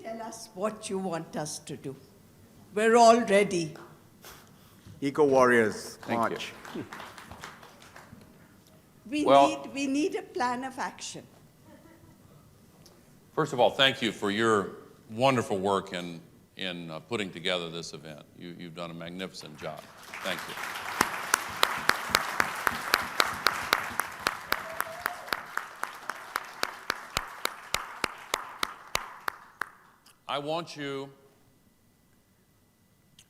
tell us what you want us to do. We're all ready. Eco Warriors, Thank march. you. We need a plan of action. First of all, thank you for your wonderful work in putting together this event. You've done a magnificent job. Thank you. I want you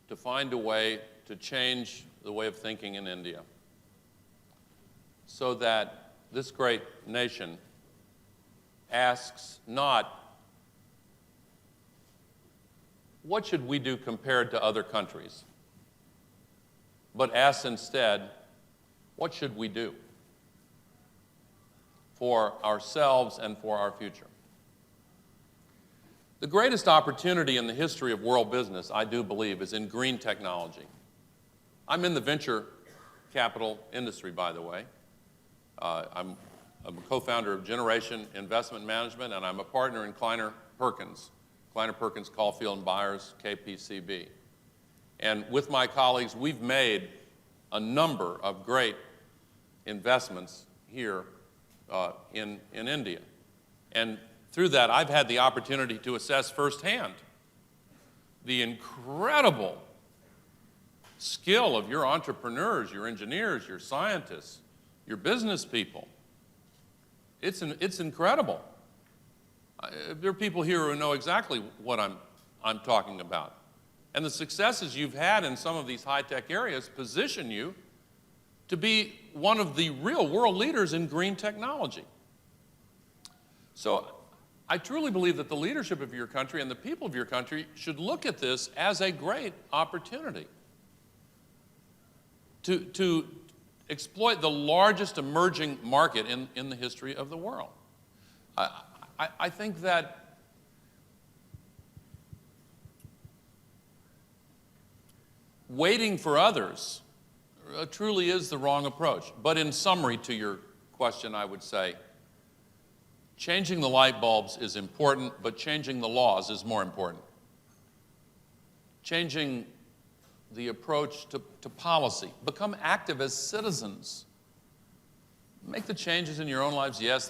to find a way to change the way of thinking in India so that this great nation asks not, what should we do compared to other countries? But asks instead, what should we do for ourselves and for our future? The greatest opportunity in the history of world business, I do believe, is in green technology. I'm in the venture capital industry, by the way. I'm a co-founder of Generation Investment Management, and I'm a partner in Kleiner Perkins, Caulfield & Byers, KPCB. And with my colleagues, we've made a number of great investments here in India. And through that, I've had the opportunity to assess firsthand the incredible skill of your entrepreneurs, your engineers, your scientists, your business people. It's incredible. There are people here who know exactly what I'm talking about. And the successes you've had in some of these high-tech areas position you to be one of the real world leaders in green technology. So I truly believe that the leadership of your country and the people of your country should look at this as a great opportunity to exploit the largest emerging market in the history of the world. I think that waiting for others truly is the wrong approach. But in summary to your question, I would say, changing the light bulbs is important, but changing the laws is more important. Changing the approach to policy. Become active as citizens. Make the changes in your own lives. Yes,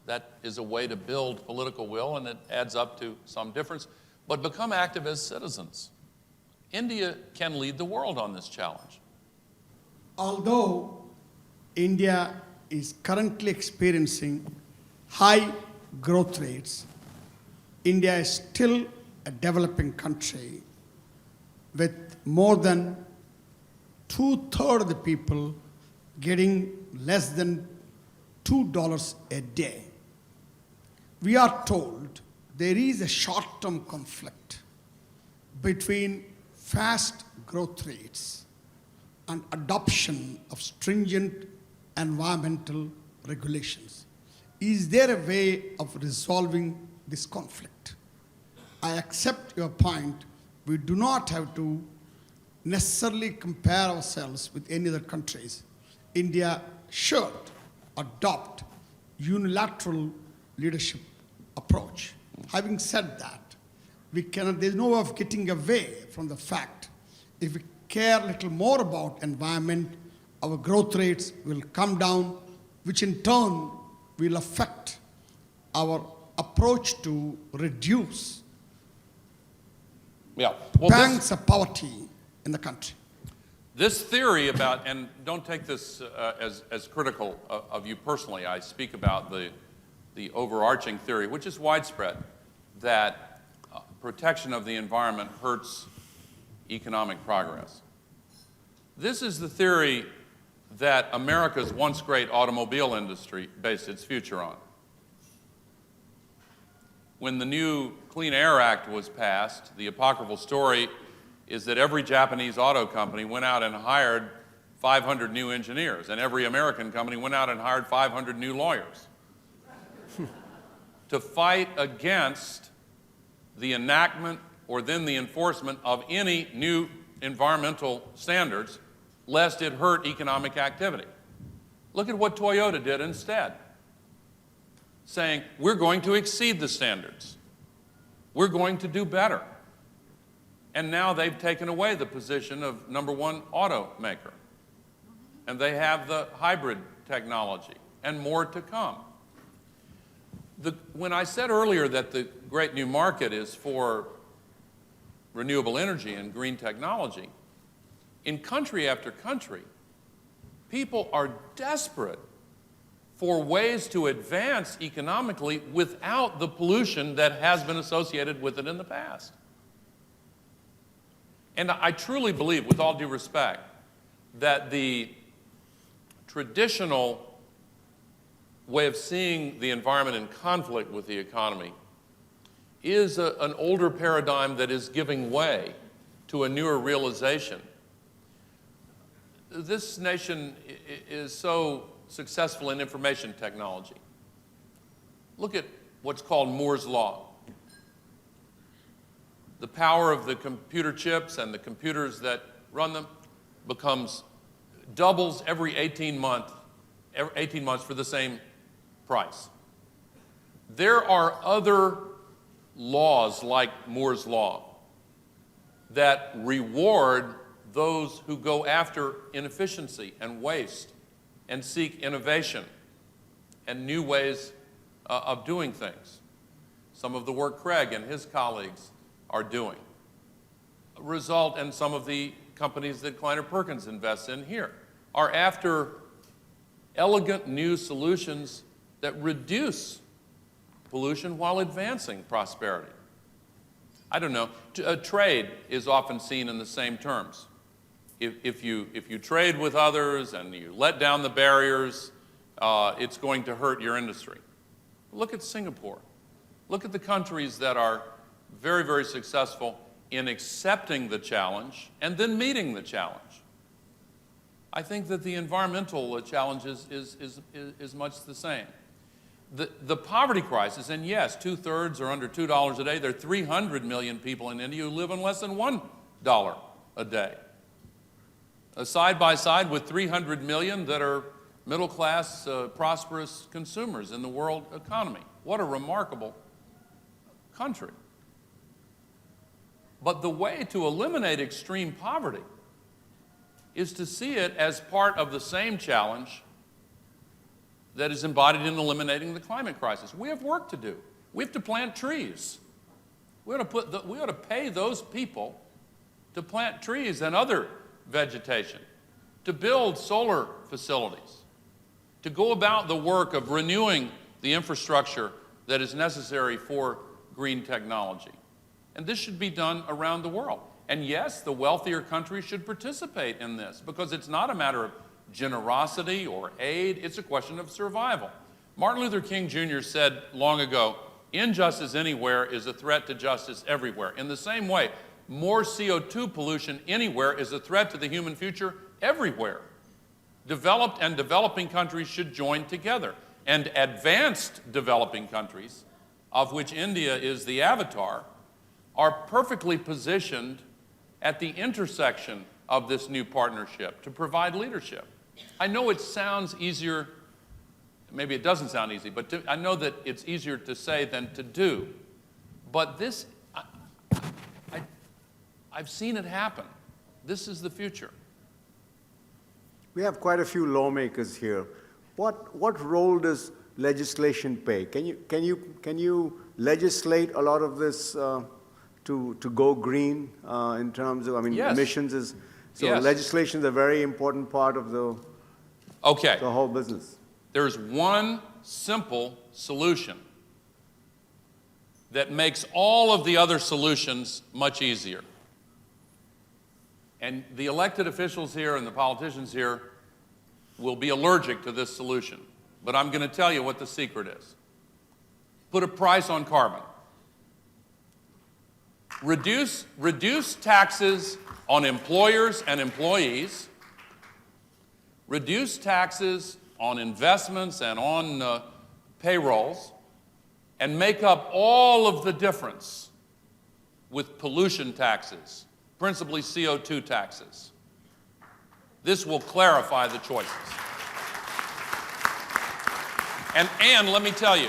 that is a way to build political will, and it adds up to some difference. But become active as citizens. India can lead the world on this challenge. Although India is currently experiencing high growth rates, India is still a developing country with more than 2/3 of the people getting less than $2 a day. We are told there is a short-term conflict between fast growth rates and adoption of stringent environmental regulations. Is there a way of resolving this conflict? I accept your point. We do not have to necessarily compare ourselves with any other countries. India should adopt unilateral leadership approach. Having said that, there's no way of getting away from the fact if we care a little more about environment, our growth rates will come down, which in turn will affect our approach to reduce pangs of poverty in the country. This theory about, and don't take this as critical of you personally, I speak about the overarching theory, which is widespread, that protection of the environment hurts economic progress. This is the theory that America's once great automobile industry based its future on. When the new Clean Air Act was passed, the apocryphal story is that every Japanese auto company went out and hired 500 new engineers, and every American company went out and hired 500 new lawyers to fight against the enactment or then the enforcement of any new environmental standards, lest it hurt economic activity. Look at what Toyota did instead, saying, we're going to exceed the standards. we're going to do better. And now they've taken away the position of #1 automaker. And they have the hybrid technology, and more to come. When I said earlier that the great new market is for renewable energy and green technology, in country after country, people are desperate for ways to advance economically without the pollution that has been associated with it in the past. And I truly believe, with all due respect, that the traditional way of seeing the environment in conflict with the economy is an older paradigm that is giving way to a newer realization. This nation is so successful in information technology. Look at what's called Moore's Law. The power of the computer chips and the computers that run them doubles every 18 months for the same price. There are other laws like Moore's Law that reward those who go after inefficiency and waste and seek innovation and new ways of doing things. Some of the work Craig and his colleagues are doing result in some of the companies that Kleiner Perkins invests in here are after elegant new solutions that reduce pollution while advancing prosperity. I don't know. Trade is often seen in the same terms. If you trade with others and you let down the barriers, it's going to hurt your industry. Look at Singapore. Look at the countries that are very, very successful in accepting the challenge and then meeting the challenge. I think that the environmental challenge is much the same. The poverty crisis, and yes, 2/3 are under $2 a day. There are 300 million people in India who live on less than $1 a day. Side by side with 300 million that are middle-class, prosperous consumers in the world economy. What a remarkable country. But the way to eliminate extreme poverty is to see it as part of the same challenge that is embodied in eliminating the climate crisis. We have work to do. We have to plant trees. We ought to pay those people to plant trees and other vegetation, to build solar facilities, to go about the work of renewing the infrastructure that is necessary for green technology. And this should be done around the world. And yes, the wealthier countries should participate in this because it's not a matter of generosity or aid, it's a question of survival. Martin Luther King Jr. said long ago, injustice anywhere is a threat to justice everywhere. In the same way, more CO2 pollution anywhere is a threat to the human future everywhere. Developed and developing countries should join together. And advanced developing countries, of which India is the avatar, are perfectly positioned at the intersection of this new partnership to provide leadership. I know it sounds easier, maybe it doesn't sound easy, but I know that it's easier to say than to do. But this, I've seen it happen. This is the future. We have quite a few lawmakers here. What role does legislation play? Can you legislate a lot of this to go green in terms of, Yes. emissions is, so Yes. legislation is a very important part of the whole business. There's one simple solution that makes all of the other solutions much easier. And the elected officials here and the politicians here will be allergic to this solution. But I'm going to tell you what the secret is. Put a price on carbon. Reduce taxes on employers and employees. Reduce taxes on investments and on payrolls. And make up all of the difference with pollution taxes, principally CO2 taxes. This will clarify the choices. And let me tell you,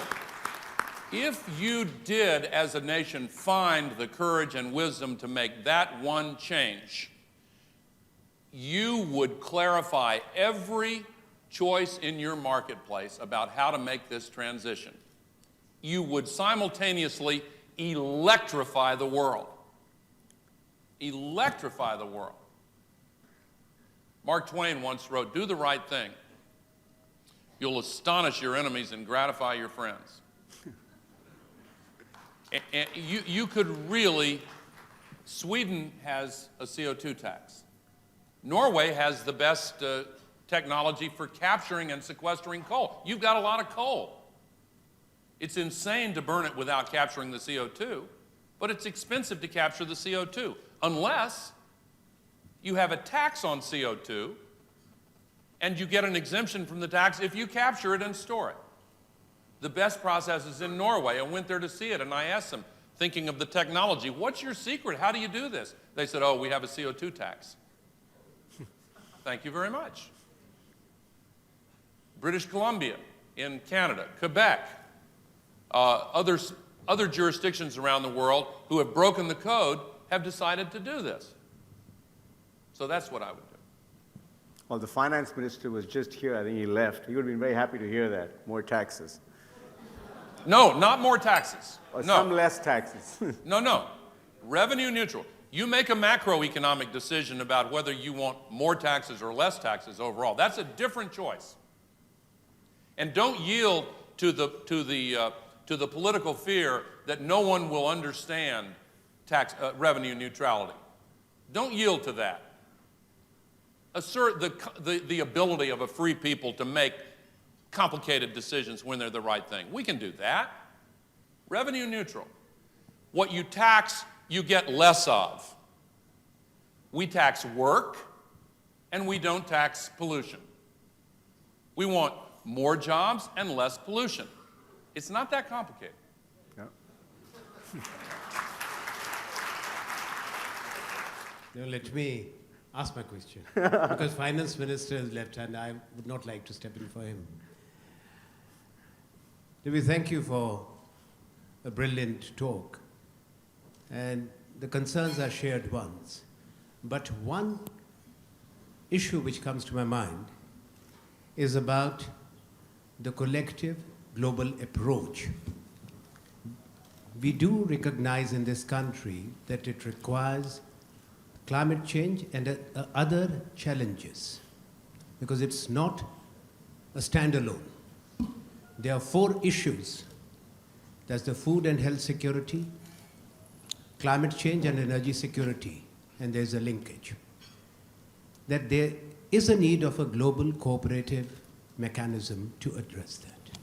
If you did, as a nation, find the courage and wisdom to make that one change, you would clarify every choice in your marketplace about how to make this transition. You would simultaneously electrify the world. Electrify the world. Mark Twain once wrote, "Do the right thing. You'll astonish your enemies and gratify your friends." And you could really, Sweden has a CO2 tax. Norway has the best technology for capturing and sequestering coal. You've got a lot of coal. It's insane to burn it without capturing the CO2, but it's expensive to capture the CO2, unless you have a tax on CO2 and you get an exemption from the tax if you capture it and store it. The best process is in Norway. I went there to see it, and I asked them, thinking of the technology, "What's your secret? How do you do this?" They said, "Oh, we have a CO2 tax." Thank you very much. British Columbia in Canada, Quebec, other jurisdictions around the world who have broken the code have decided to do this. So that's what I would do. Well, the finance minister was just here. I think he left. He would have been very happy to hear that. More taxes. No, not more taxes. Or No. some less taxes. No. Revenue neutral. You make a macroeconomic decision about whether you want more taxes or less taxes overall. That's a different choice. And don't yield to the political fear that no one will understand revenue neutrality. Don't yield to that. Assert the ability of a free people to make complicated decisions when they're the right thing. We can do that. Revenue neutral. What you tax, you get less of. We tax work, and we don't tax pollution. We want more jobs and less pollution. It's not that complicated. Yeah. Now let me ask my question, because finance minister has left and I would not like to step in for him. We thank you for a brilliant talk, and the concerns are shared ones. But one issue which comes to my mind is about the collective global approach. We do recognize in this country that it requires climate change and other challenges, because it's not a standalone. There are 4 issues. That's the food and health security, climate change and energy security, and there's a linkage. That there is a need of a global cooperative mechanism to address that.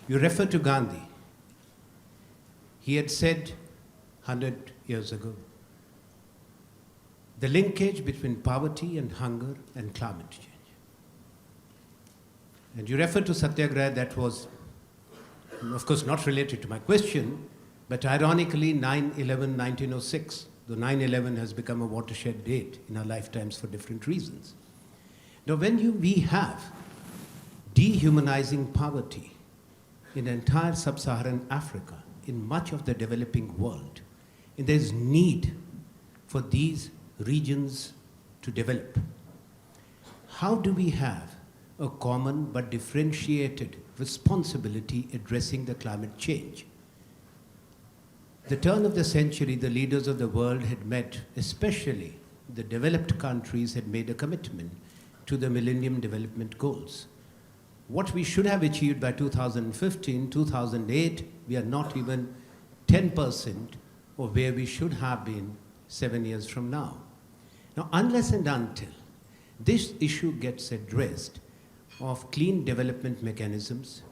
You refer to Gandhi. He had said 100 years ago, the linkage between poverty and hunger and climate change. And you refer to Satyagraha, that was, of course, not related to my question, but ironically 9/11, 1906, though 9/11 has become a watershed date in our lifetimes for different reasons. Now, when we have dehumanizing poverty in entire sub-Saharan Africa, in much of the developing world, and there's need for these regions to develop, how do we have a common but differentiated responsibility addressing the climate change? The turn of the century, the leaders of the world had met, especially the developed countries had made a commitment to the Millennium Development Goals. What we should have achieved by 2015, 2008, we are not even 10% of where we should have been 7 years from now. Now, unless and until this issue gets addressed of clean development mechanisms,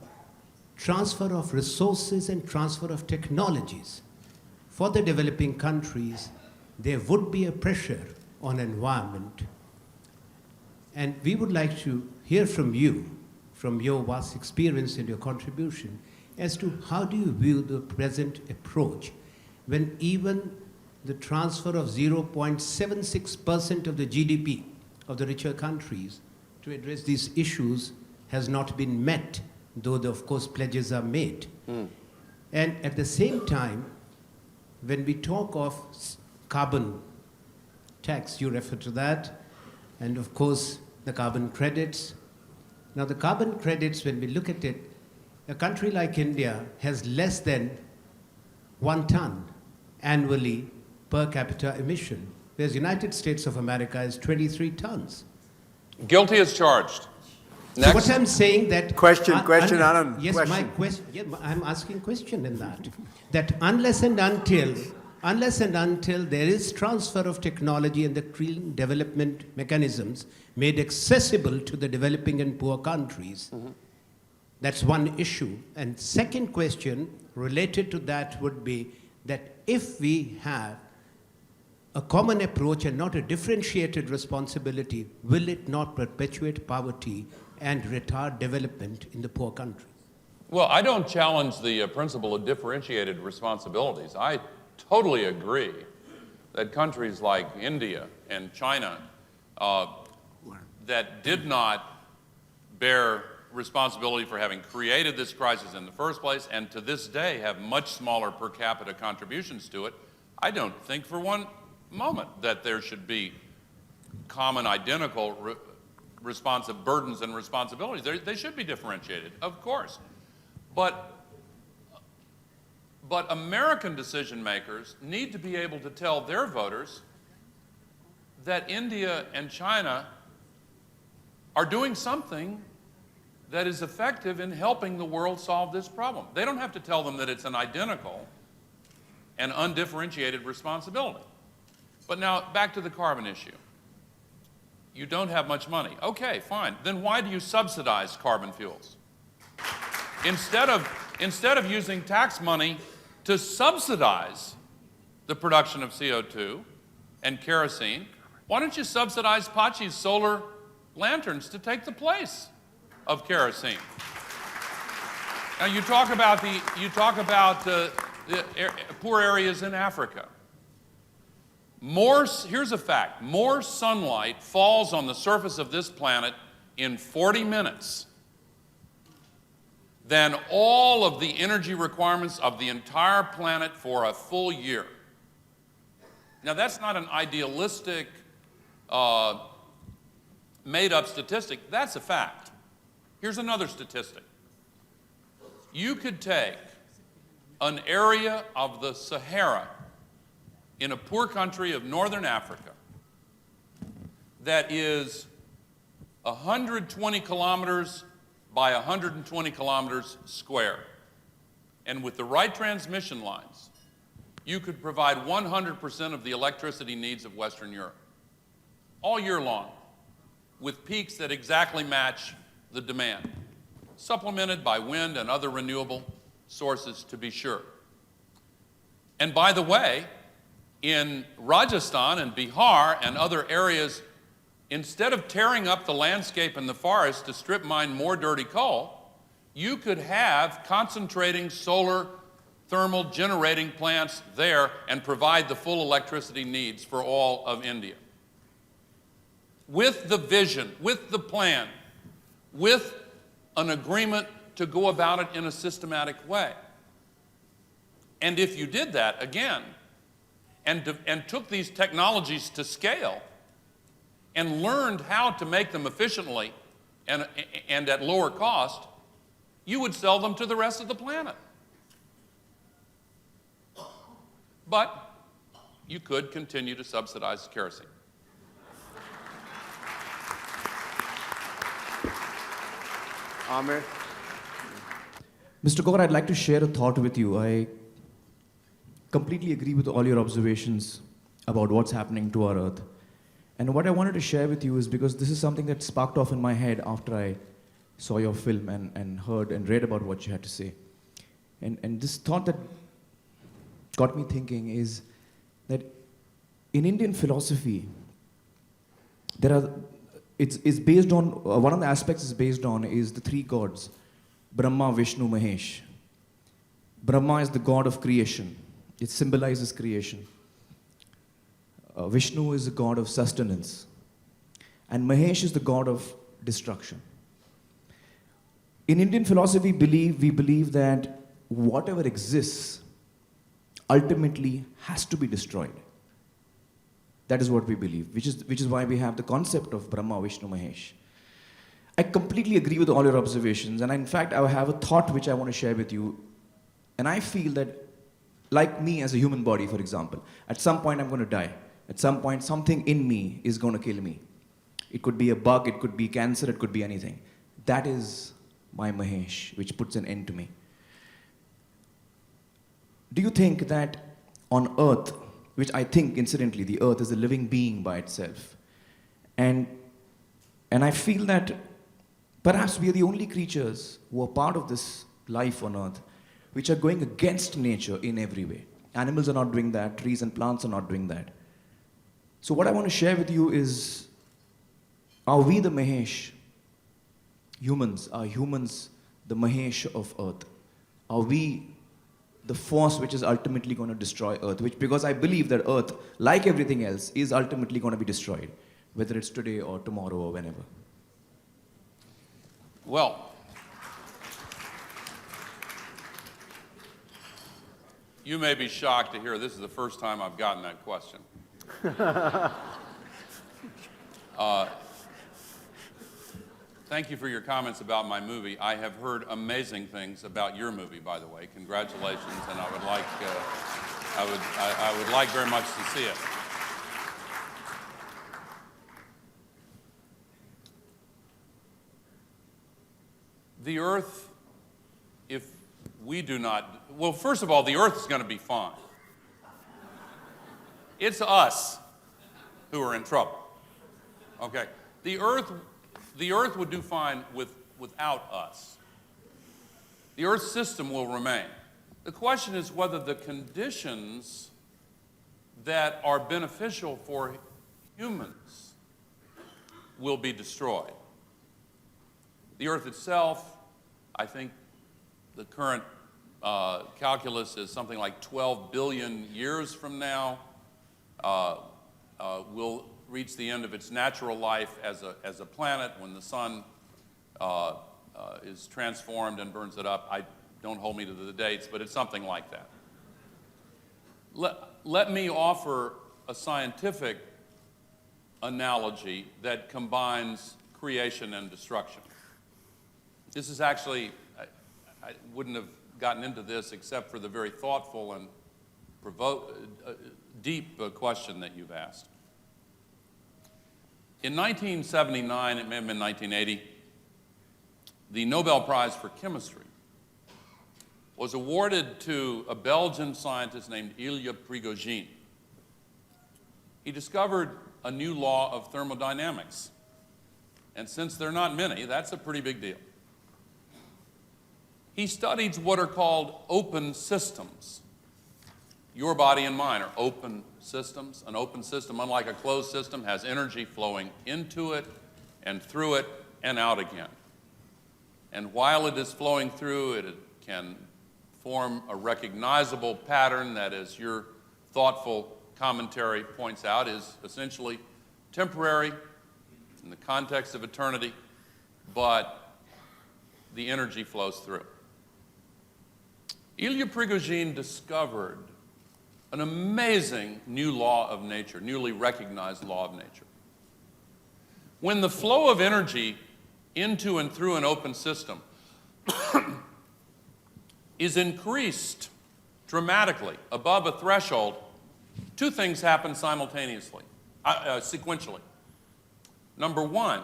transfer of resources and transfer of technologies for the developing countries, there would be a pressure on environment. And we would like to hear from you, from your vast experience and your contribution, as to how do you view the present approach when even the transfer of 0.76% of the GDP of the richer countries to address these issues has not been met, though, of course, pledges are made. And at the same time, when we talk of carbon tax, you refer to that, and of course the carbon credits. Now the carbon credits, when we look at it, a country like India has less than 1 ton annually per capita emission, whereas United States of America is 23 tons. Guilty as charged. So Next. what I'm saying that... Question, Anand. Yes, question. my question, yeah, I'm asking question in that. That unless and until there is transfer of technology and the green development mechanisms made accessible to the developing and poor countries, that's one issue. And second question related to that would be that if we have a common approach and not a differentiated responsibility, will it not perpetuate poverty and retard development in the poor countries? Well, I don't challenge the principle of differentiated responsibilities. I totally agree that countries like India and China that did not bear responsibility for having created this crisis in the first place and to this day have much smaller per capita contributions to it, I don't think for one moment that there should be common, identical burdens and responsibilities. They should be differentiated, of course. But American decision makers need to be able to tell their voters that India and China are doing something that is effective in helping the world solve this problem. They don't have to tell them that it's an identical and undifferentiated responsibility. But now, back to the carbon issue. You don't have much money. Okay, fine. Then why do you subsidize carbon fuels? Instead of using tax money to subsidize the production of CO2 and kerosene, why don't you subsidize Pachi's solar lanterns to take the place of kerosene? Now you talk about the poor areas in Africa. Here's a fact, more sunlight falls on the surface of this planet in 40 minutes than all of the energy requirements of the entire planet for a full year. Now that's not an idealistic, made-up statistic, that's a fact. Here's another statistic. You could take an area of the Sahara in a poor country of northern Africa that is 120 kilometers by 120 kilometers square. And with the right transmission lines, you could provide 100% of the electricity needs of Western Europe all year long, with peaks that exactly match the demand, supplemented by wind and other renewable sources, to be sure. And by the way, in Rajasthan and Bihar and other areas, instead of tearing up the landscape and the forest to strip mine more dirty coal, you could have concentrating solar thermal generating plants there and provide the full electricity needs for all of India. With the vision, with the plan, with an agreement to go about it in a systematic way. And if you did that, again, and took these technologies to scale and learned how to make them efficiently and at lower cost, you would sell them to the rest of the planet. But you could continue to subsidize kerosene. Amir? Mr. Gore, I'd like to share a thought with you. I completely agree with all your observations about what's happening to our Earth. And what I wanted to share with you is because this is something that sparked off in my head after I saw your film and heard and read about what you had to say. And this thought that got me thinking is that in Indian philosophy, it's based on, one of the aspects is based on is the three gods, Brahma, Vishnu, Mahesh. Brahma is the god of creation. It symbolizes creation. Vishnu is the god of sustenance. And Mahesh is the god of destruction. In Indian philosophy, we believe that whatever exists ultimately has to be destroyed. That is what we believe, which is why we have the concept of Brahma, Vishnu, Mahesh. I completely agree with all your observations, and in fact, I have a thought which I want to share with you. And I feel that, like me as a human body, for example, at some point I'm going to die. At some point, something in me is going to kill me. It could be a bug, it could be cancer, it could be anything. That is my Mahesh, which puts an end to me. Do you think that on Earth, which I think, incidentally, the Earth is a living being by itself, and I feel that perhaps we are the only creatures who are part of this life on Earth, which are going against nature in every way. Animals are not doing that, trees and plants are not doing that. So what I want to share with you is, are we the Mahesh? Are humans the Mahesh of Earth? Are we the force which is ultimately going to destroy Earth? Because I believe that Earth, like everything else, is ultimately going to be destroyed, whether it's today or tomorrow or whenever. Well, you may be shocked to hear this is the first time I've gotten that question. Thank you for your comments about my movie. I have heard amazing things about your movie, by the way. Congratulations, and I would like very much to see it. The Earth, if we do not, well, first of all, the Earth is going to be fine. It's us who are in trouble. Okay, the Earth would do fine without us. The Earth system will remain. The question is whether the conditions that are beneficial for humans will be destroyed. The Earth itself, I think the current calculus is something like 12 billion years from now, will reach the end of its natural life as a planet when the sun is transformed and burns it up. Don't hold me to the dates, but it's something like that. Let me offer a scientific analogy that combines creation and destruction. This is actually, I wouldn't have gotten into this except for the very thoughtful and deep question that you've asked. In 1979, it may have been 1980, the Nobel Prize for Chemistry was awarded to a Belgian scientist named Ilya Prigogine. He discovered a new law of thermodynamics. And since there are not many, that's a pretty big deal. He studied what are called open systems. Your body and mine are open systems. An open system, unlike a closed system, has energy flowing into it and through it and out again. And while it is flowing through, it can form a recognizable pattern that, as your thoughtful commentary points out, is essentially temporary in the context of eternity, but the energy flows through. Ilya Prigogine discovered an amazing new law of nature, newly recognized law of nature. When the flow of energy into and through an open system is increased dramatically above a threshold, two things happen simultaneously, sequentially. Number one,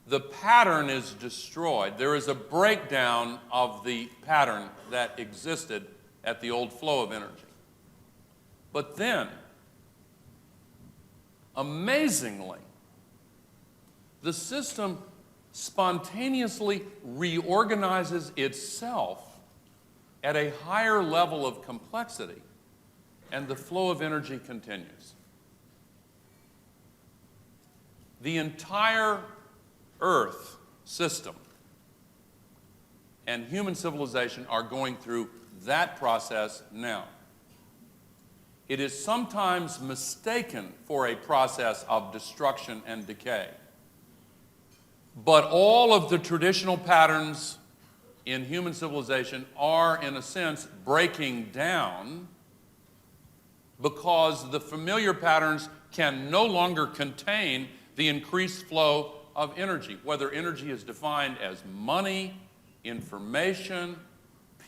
the pattern is destroyed. There is a breakdown of the pattern that existed at the old flow of energy. But then, amazingly, the system spontaneously reorganizes itself at a higher level of complexity, and the flow of energy continues. The entire Earth system and human civilization are going through that process now. It is sometimes mistaken for a process of destruction and decay. But all of the traditional patterns in human civilization are, in a sense, breaking down because the familiar patterns can no longer contain the increased flow of energy, whether energy is defined as money, information,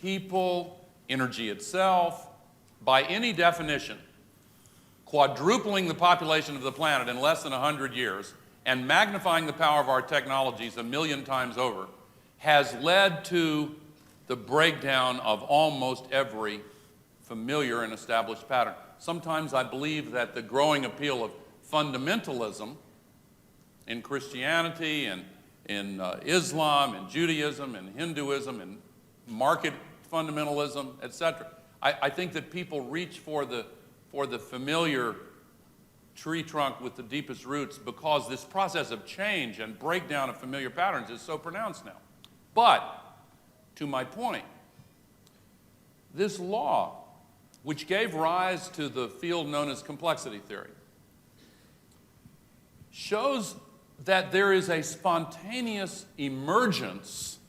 people, energy itself. By any definition, quadrupling the population of the planet in less than 100 years and magnifying the power of our technologies 1,000,000 times over has led to the breakdown of almost every familiar and established pattern. Sometimes I believe that the growing appeal of fundamentalism in Christianity and in Islam and Judaism and Hinduism and market fundamentalism, etc. I think that people reach for the familiar tree trunk with the deepest roots because this process of change and breakdown of familiar patterns is so pronounced now. But, to my point, this law, which gave rise to the field known as complexity theory, shows that there is a spontaneous emergence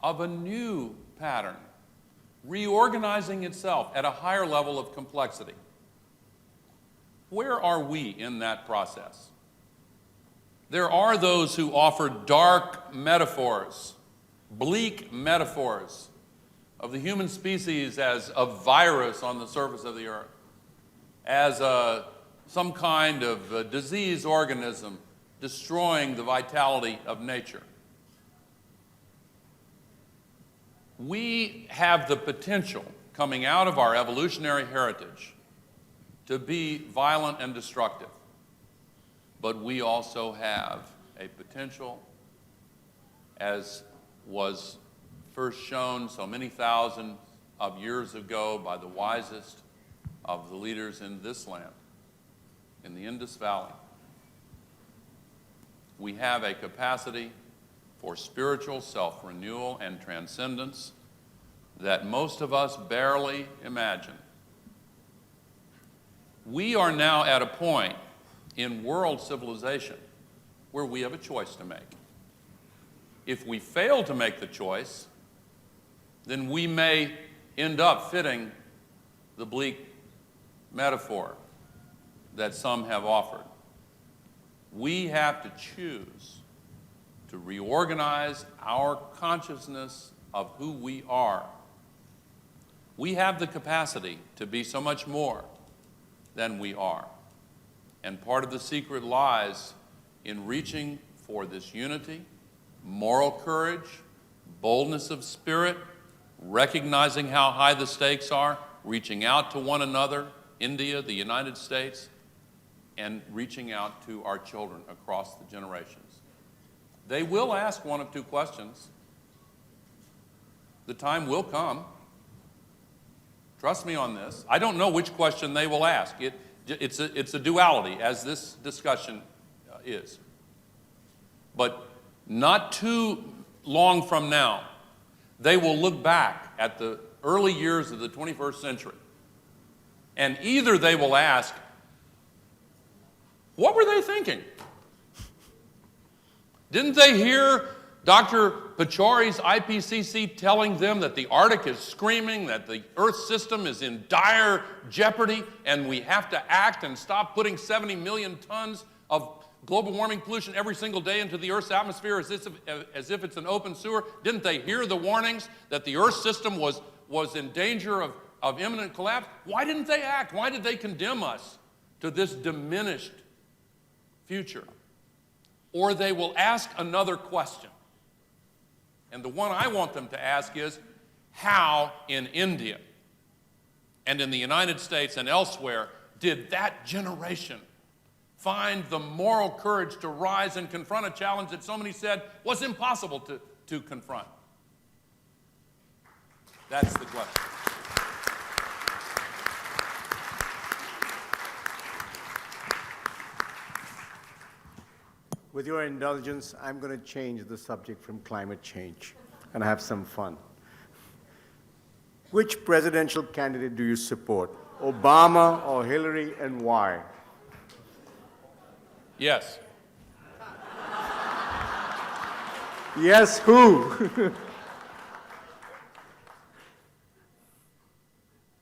of a new pattern, reorganizing itself at a higher level of complexity. Where are we in that process? There are those who offer dark metaphors, bleak metaphors of the human species as a virus on the surface of the earth, as some kind of disease organism destroying the vitality of nature. We have the potential, coming out of our evolutionary heritage, to be violent and destructive. But we also have a potential, as was first shown so many thousands of years ago by the wisest of the leaders in this land, in the Indus Valley. We have a capacity for spiritual self-renewal and transcendence that most of us barely imagine. We are now at a point in world civilization where we have a choice to make. If we fail to make the choice, then we may end up fitting the bleak metaphor that some have offered. We have to choose to reorganize our consciousness of who we are. We have the capacity to be so much more than we are. And part of the secret lies in reaching for this unity, moral courage, boldness of spirit, recognizing how high the stakes are, reaching out to one another, India, the United States, and reaching out to our children across the generations. They will ask one of two questions. The time will come. Trust me on this. I don't know which question they will ask. It's a duality, as this discussion is. But not too long from now, they will look back at the early years of the 21st century, and either they will ask, what were they thinking? Didn't they hear Dr. Pachauri's IPCC telling them that the Arctic is screaming, that the Earth system is in dire jeopardy, and we have to act and stop putting 70 million tons of global warming pollution every single day into the Earth's atmosphere as if it's an open sewer? Didn't they hear the warnings that the Earth system was in danger of imminent collapse? Why didn't they act? Why did they condemn us to this diminished future? Or they will ask another question. And the one I want them to ask is, how in India and in the United States and elsewhere did that generation find the moral courage to rise and confront a challenge that so many said was impossible to confront? That's the question. With your indulgence, I'm going to change the subject from climate change and have some fun. Which presidential candidate do you support? Obama or Hillary, and why? Yes. Yes, who?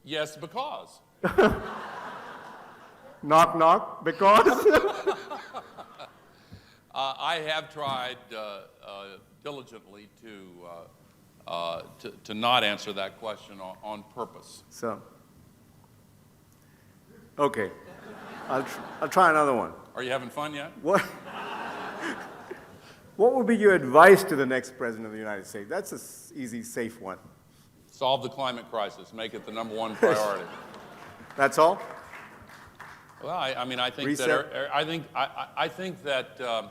Yes, because. Knock, knock, because? I have tried diligently to not answer that question on purpose. So, okay, I'll try another one. Are you having fun yet? What would be your advice to the next president of the United States? That's an easy, safe one. Solve the climate crisis. Make it the #1 priority. That's all? Well, I mean, I think Reset. I think that.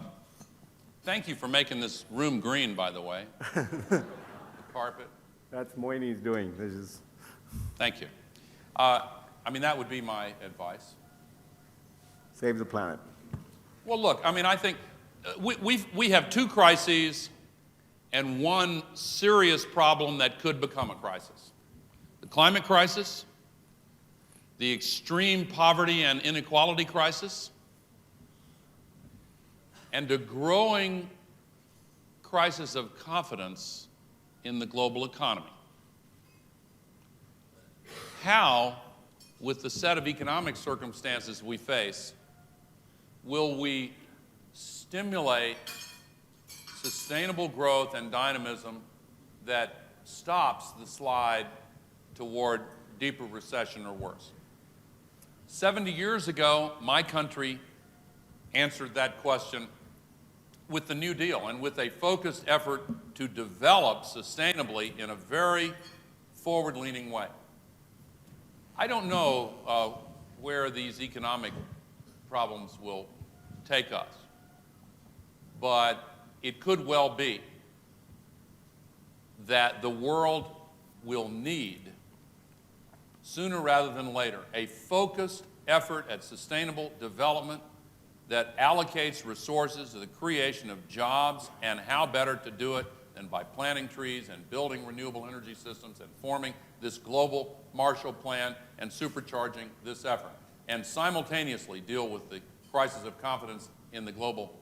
Thank you for making this room green, by the way. The carpet. That's Moini's doing. This is. Thank you. I mean, that would be my advice. Save the planet. Well, look, I mean, I think we have two crises and one serious problem that could become a crisis. The climate crisis, the extreme poverty and inequality crisis, and a growing crisis of confidence in the global economy. How, with the set of economic circumstances we face, will we stimulate sustainable growth and dynamism that stops the slide toward deeper recession or worse? 70 years ago, my country answered that question with the New Deal and with a focused effort to develop sustainably in a very forward-leaning way. I don't know where these economic problems will take us, but it could well be that the world will need, sooner rather than later, a focused effort at sustainable development that allocates resources to the creation of jobs, and how better to do it than by planting trees and building renewable energy systems and forming this global Marshall Plan and supercharging this effort, and simultaneously deal with the crisis of confidence in the global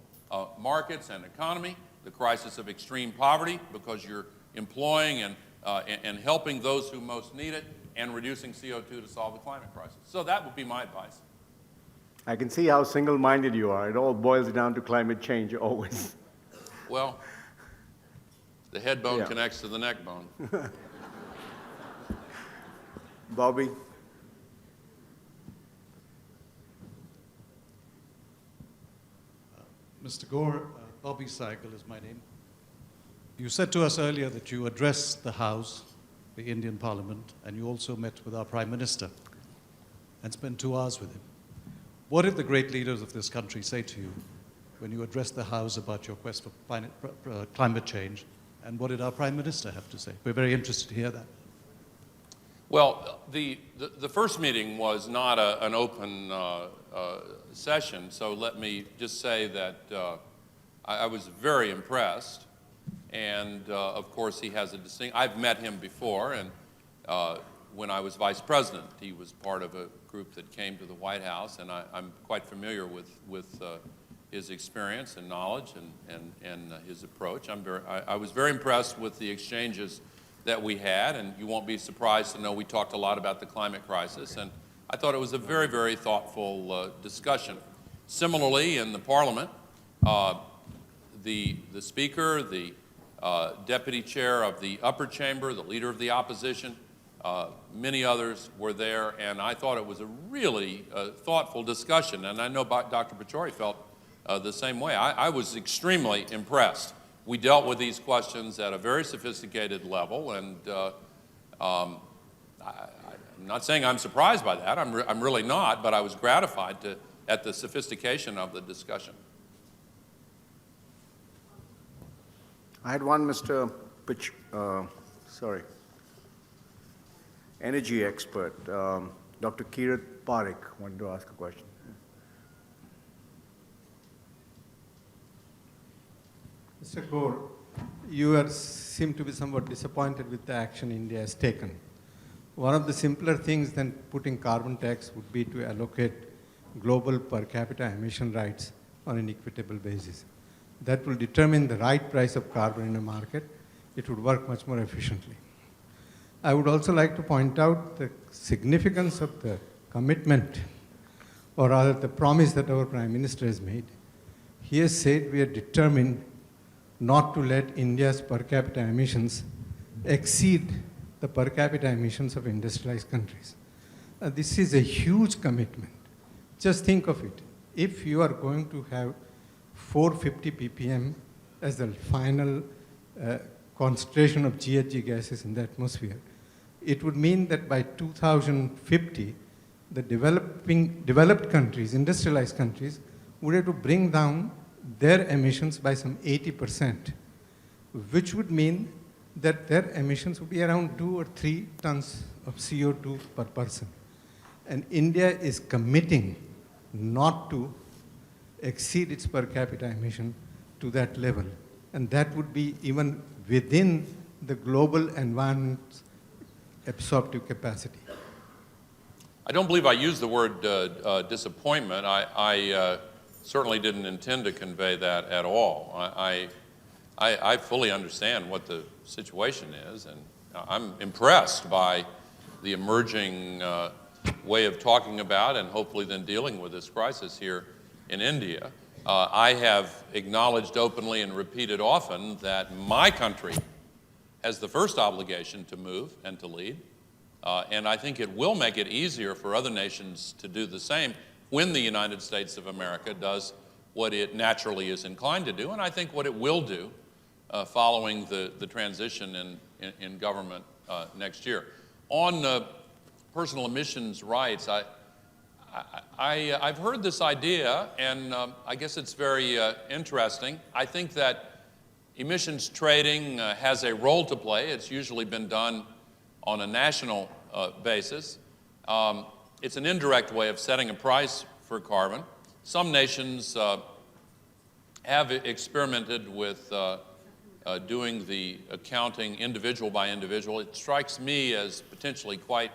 markets and economy, the crisis of extreme poverty because you're employing and helping those who most need it, and reducing CO2 to solve the climate crisis. So that would be my advice. I can see how single-minded you are. It all boils down to climate change always. Well, the head bone Yeah. connects to the neck bone. Bobby? Mr. Gore, Bobby Seigel is my name. You said to us earlier that you addressed the House, the Indian Parliament, and you also met with our Prime Minister and spent 2 hours with him. What did the great leaders of this country say to you when you addressed the House about your quest for climate change, and what did our Prime Minister have to say? We're very interested to hear that. Well, the first meeting was not an open session, so let me just say that I was very impressed, and of course he has a distinct. I've met him before, and when I was vice president, he was part of a group that came to the White House, and I'm quite familiar with his experience and knowledge and his approach. I was very impressed with the exchanges that we had, and you won't be surprised to know we talked a lot about the climate crisis, and I thought it was a very, very thoughtful discussion. Similarly, in the Parliament, the Speaker, the Deputy Chair of the upper chamber, the Leader of the Opposition, many others were there, and I thought it was a really thoughtful discussion, and I know Dr. Pachauri felt the same way. I was extremely impressed. We dealt with these questions at a very sophisticated level, and I'm not saying I'm surprised by that. I'm really not, but I was gratified at the sophistication of the discussion. I had one, energy expert, Dr. Kirat Parekh wanted to ask a question. Mr. Gore, you seem to be somewhat disappointed with the action India has taken. One of the simpler things than putting carbon tax would be to allocate global per capita emission rights on an equitable basis. that will determine the right price of carbon in a market, it would work much more efficiently. I would also like to point out the significance of the commitment, or rather the promise that our Prime Minister has made. He has said we are determined not to let India's per capita emissions exceed the per capita emissions of industrialized countries. This is a huge commitment. Just think of it. If you are going to have 450 ppm as the final concentration of GHG gases in the atmosphere, it would mean that by 2050, the developed countries, industrialized countries, would have to bring down their emissions by some 80%, which would mean that their emissions would be around 2 or 3 tons of CO2 per person. And India is committing not to exceed its per capita emission to that level. And that would be even within the global environment's absorptive capacity. I don't believe I used the word disappointment. I certainly didn't intend to convey that at all. I fully understand what the situation is, and I'm impressed by the emerging way of talking about and hopefully then dealing with this crisis here in India. I have acknowledged openly and repeated often that my country has the first obligation to move and to lead, and I think it will make it easier for other nations to do the same when the United States of America does what it naturally is inclined to do, and I think what it will do following the transition in government next year. On personal emissions rights, I've heard this idea, and I guess it's very interesting. I think that emissions trading has a role to play. It's usually been done on a national basis. It's an indirect way of setting a price for carbon. Some nations have experimented with doing the accounting individual by individual. It strikes me as potentially quite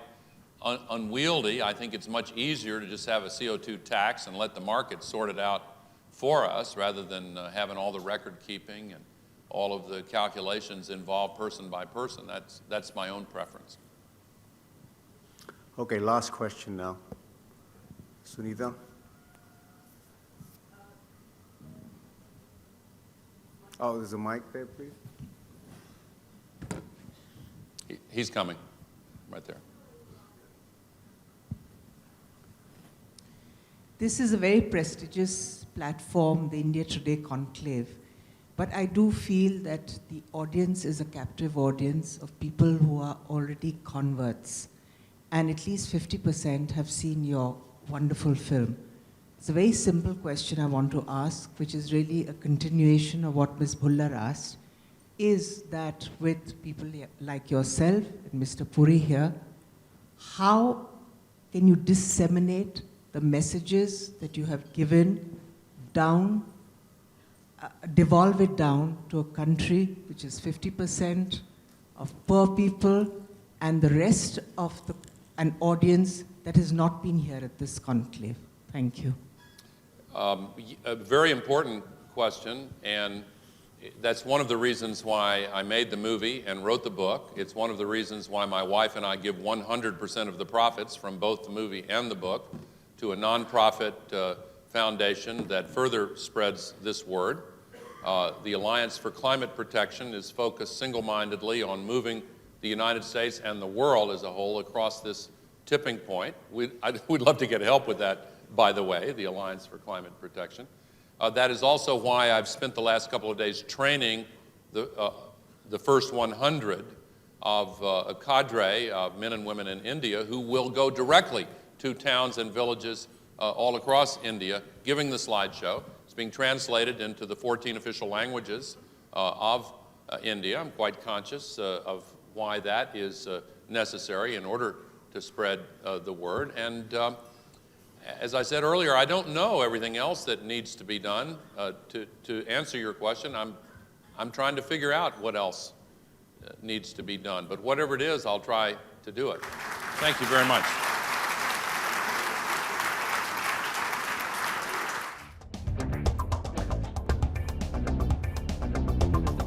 unwieldy. I think it's much easier to just have a CO2 tax and let the market sort it out for us rather than having all the record keeping and all of the calculations involved person by person. That's my own preference. Okay, last question now. Sunita? Oh, there's a mic there, please. He's coming, right there. This is a very prestigious platform, the India Today Conclave. But I do feel that the audience is a captive audience of people who are already converts. And at least 50% have seen your wonderful film. It's a very simple question I want to ask, which is really a continuation of what Ms. Bhullar asked, is that with people like yourself and Mr. Puri here, how can you disseminate the messages that you have given down, devolve it down to a country which is 50% of poor people and the rest of an audience that has not been here at this conclave? Thank you. A very important question, and that's one of the reasons why I made the movie and wrote the book. It's one of the reasons why my wife and I give 100% of the profits from both the movie and the book to a nonprofit foundation that further spreads this word. The Alliance for Climate Protection is focused single-mindedly on moving the United States and the world as a whole across this tipping point. We'd love to get help with that, by the way, the Alliance for Climate Protection. That is also why I've spent the last couple of days training the first 100 of a cadre of men and women in India who will go directly to towns and villages all across India, giving the slideshow. It's being translated into the 14 official languages of India. I'm quite conscious of why that is necessary in order to spread the word. And as I said earlier, I don't know everything else that needs to be done. To answer your question, I'm trying to figure out what else needs to be done. But whatever it is, I'll try to do it. Thank you very much. Thank you.